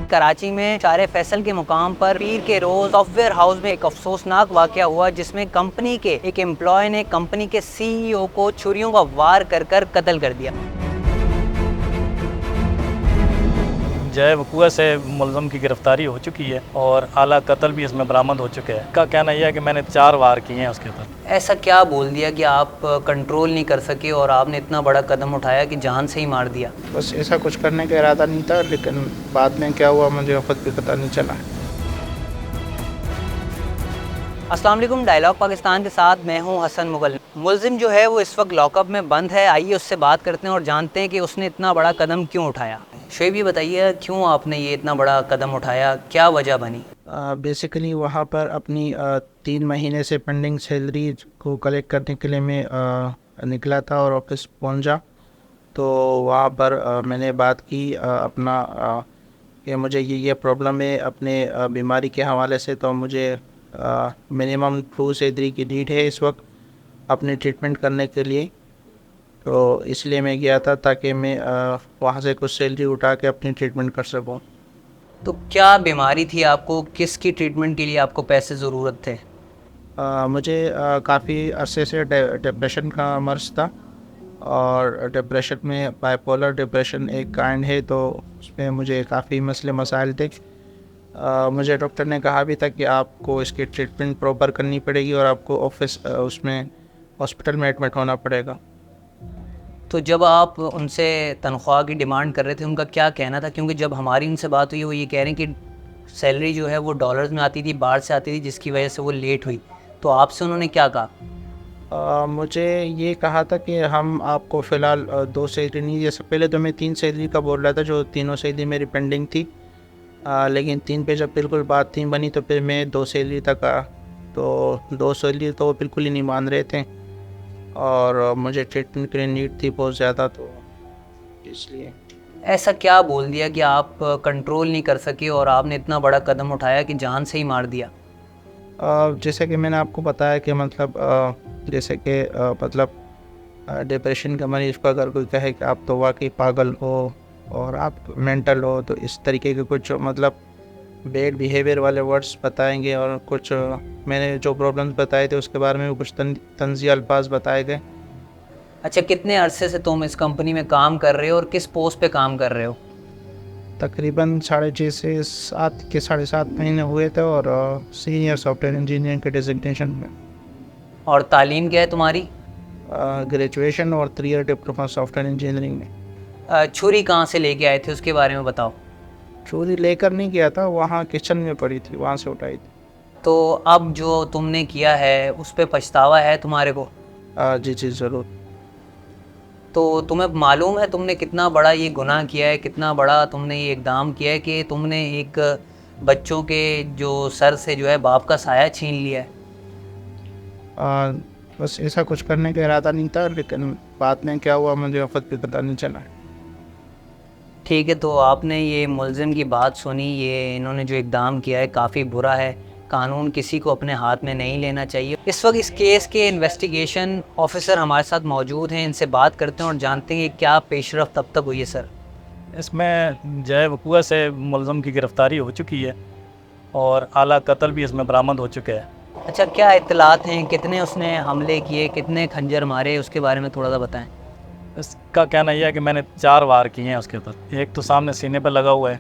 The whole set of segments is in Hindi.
कराची में चारे फैसल के मुकाम पर पीर के रोज सॉफ्टवेयर हाउस में एक अफसोसनाक वाकया हुआ, जिसमें कंपनी के एक एम्प्लॉय ने कंपनी के सीईओ को छुरियों का वार कर कत्ल कर दिया। जय वकूआ से मुलज़म की गिरफ्तारी हो चुकी है और आला कत्ल भी इसमें बरामद हो चुके हैं। का कहना यह है कि मैंने 4 वार किए हैं उसके ऊपर। ऐसा क्या बोल दिया कि आप कंट्रोल नहीं कर सके और आपने इतना बड़ा कदम उठाया कि जान से ही मार दिया? बस ऐसा कुछ करने का इरादा नहीं था, लेकिन बाद में क्या हुआ मुझे खुद भी पता नहीं चला। अस्सलाम वालेकुम, डायलॉग पाकिस्तान के साथ मैं हूं हसन मुगल। मुलजिम जो है वो इस वक्त लॉकअप में बंद है। आइए उससे बात करते हैं और जानते हैं कि उसने इतना बड़ा कदम क्यों उठाया। शोएब, ये बताइए क्यों आपने ये इतना बड़ा कदम उठाया, क्या वजह बनी? बेसिकली वहाँ पर अपनी 3 महीने से पेंडिंग सैलरी को कलेक्ट करने के लिए मैं निकला था और ऑफिस पहुँचा। तो वहाँ पर मैंने बात की कि मुझे ये प्रॉब्लम है अपने बीमारी के हवाले से। तो मुझे मिनिमम 2 सैलरी की नीड है इस वक्त अपने ट्रीटमेंट करने के लिए। तो इसलिए मैं गया था ताकि मैं वहाँ से कुछ सैलरी उठा के अपनी ट्रीटमेंट कर सकूँ। तो क्या बीमारी थी आपको, किसकी ट्रीटमेंट के लिए आपको पैसे ज़रूरत थे? मुझे काफ़ी अरसे से डिप्रेशन का मर्ज़ था और डिप्रेशन में बाइपोलर डिप्रेशन एक काइंड है, तो उसमें मुझे काफ़ी मसले मसाइल थे। मुझे डॉक्टर ने कहा भी था कि आपको इसकी ट्रीटमेंट प्रॉपर करनी पड़ेगी और आपको उसमें हॉस्पिटल में एडमिट होना पड़ेगा। तो जब आप उनसे तनख्वाह की डिमांड कर रहे थे, उनका क्या कहना था? क्योंकि जब हमारी उनसे बात हुई वो ये कह रहे हैं कि सैलरी जो है वो डॉलर्स में आती थी, बाहर से आती थी, जिसकी वजह से वो लेट हुई। तो आपसे उन्होंने क्या कहा? मुझे ये कहा था कि हम आपको फ़िलहाल 2 सैलरी नहीं, जैसे पहले तो मैं 3 सैलरी का बोल रहा था, जो तीनों सैलरी मेरी पेंडिंग थी। लेकिन 3 पे जब बिल्कुल बात नहीं बनी तो फिर मैं 2 सैलरी तक आ, तो 2 सैलरी तो वो बिल्कुल ही नहीं मान रहे थे और मुझे ट्रीटमेंट के लिए नीड थी बहुत ज़्यादा, तो इसलिए। ऐसा क्या बोल दिया कि आप कंट्रोल नहीं कर सके और आपने इतना बड़ा कदम उठाया कि जान से ही मार दिया? जैसे कि मैंने आपको बताया कि मतलब जैसे कि मतलब डिप्रेशन का मरीज को अगर कोई कहे कि आप तो वाकई पागल हो और आप मेंटल हो, तो इस तरीके के कुछ मतलब बैड बिहेवियर वाले वर्ड्स बताएंगे और कुछ मैंने जो प्रॉब्लम्स बताए थे उसके बारे में कुछ तंज़िया अल्फाज बताए गए। अच्छा, कितने अरसे से तुम इस कंपनी में काम कर रहे हो और किस पोस्ट पे काम कर रहे हो? तकरीबन 6.5 से 7 महीने हुए थे और सीनियर सॉफ्टवेयर इंजीनियर के डिजिग्नेशन में। और तालीम क्या है तुम्हारी? ग्रेजुएशन और 3 ईयर डिप्लोमा सॉफ्टवेयर इंजीनियरिंग में। छुरी कहाँ से लेके आए थे, उसके बारे में बताओ। चोरी लेकर नहीं गया था, वहाँ किचन में पड़ी थी, वहाँ से उठाई थी। तो अब जो तुमने किया है उस पे पछतावा है तुम्हारे को? जी जी ज़रूर। तो तुम्हें मालूम है तुमने कितना बड़ा ये गुनाह किया है, कितना बड़ा तुमने ये इक़दाम किया है कि तुमने एक बच्चों के जो सर से जो है बाप का साया छीन लिया है? बस ऐसा कुछ करने का इरादा नहीं था, लेकिन बाद में क्या हुआ मुझे खुद भी पता नहीं चला। ठीक है, तो आपने ये मुलजिम की बात सुनी, ये इन्होंने जो इक़दाम किया है काफ़ी बुरा है। कानून किसी को अपने हाथ में नहीं लेना चाहिए। इस वक्त इस केस के इन्वेस्टिगेशन ऑफिसर हमारे साथ मौजूद हैं, इनसे बात करते हैं और जानते हैं कि क्या पेशरफ्त अब तक हुई है। सर, इसमें जय वकूआ से मुलज़म की गिरफ्तारी हो चुकी है और आला कत्ल भी इसमें बरामद हो चुके हैं। अच्छा, क्या इत्तलात हैं, कितने उसने हमले किए, कितने खंजर मारे, उसके बारे में थोड़ा सा बताएं। इसका कहना यह है कि मैंने 4 वार किए हैं उसके ऊपर। एक तो सामने सीने पे लगा हुआ है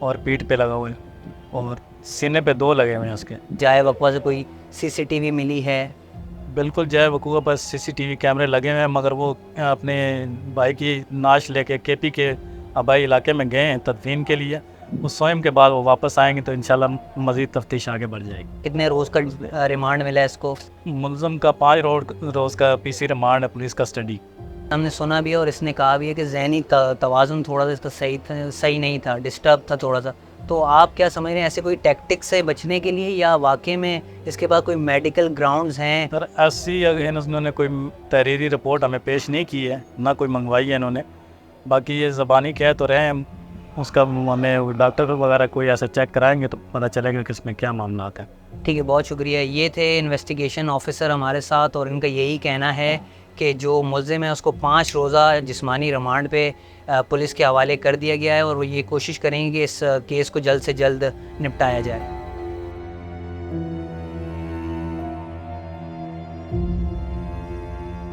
और पीठ पे लगा हुआ है और सीने पे 2 लगे हुए हैं उसके। जाए वकवा से कोई सीसीटीवी मिली है? बिल्कुल, जय वकूआ पर सीसीटीवी कैमरे लगे हुए हैं, मगर वो अपने भाई की नाश लेके केपी के आबाई इलाके में गए हैं तदफीन के लिए। उस स्वयं के बाद वो वापस आएंगे तो इंशाल्लाह मज़ीद तफ्तीश आगे बढ़ जाएगी। कितने रोज़ का रिमांड मिला है इसको? मुलज़म का 5 रोज़ का पीसी रिमांड है, पुलिस कस्टडी। हमने सुना भी है और इसने कहा भी है कि ज़हनी तवाज़ुन थोड़ा सा इसका सही नहीं था, डिस्टर्ब था थोड़ा सा। तो आप क्या समझ रहे हैं, ऐसे कोई टैक्टिक्स से बचने के लिए या वाकई में इसके पास कोई मेडिकल ग्राउंड्स हैं? सर, ऐसी इन्होंने कोई तहरीरी रिपोर्ट हमें पेश नहीं की है, ना कोई मंगवाई है इन्होंने। बाकी ये ज़बानी कह तो रहे हैं, उसका हमें डॉक्टर वगैरह कोई ऐसा चेक कराएंगे तो पता चलेगा कि इसमें क्या मामला है। ठीक है, बहुत शुक्रिया। ये थे इन्वेस्टिगेशन ऑफिसर हमारे साथ और इनका यही कहना है कि जो मुलज़िम है उसको 5 रोज़ा जिस्मानी रिमांड पे पुलिस के हवाले कर दिया गया है और वो ये कोशिश करेंगे कि इस केस को जल्द से जल्द निपटाया जाए।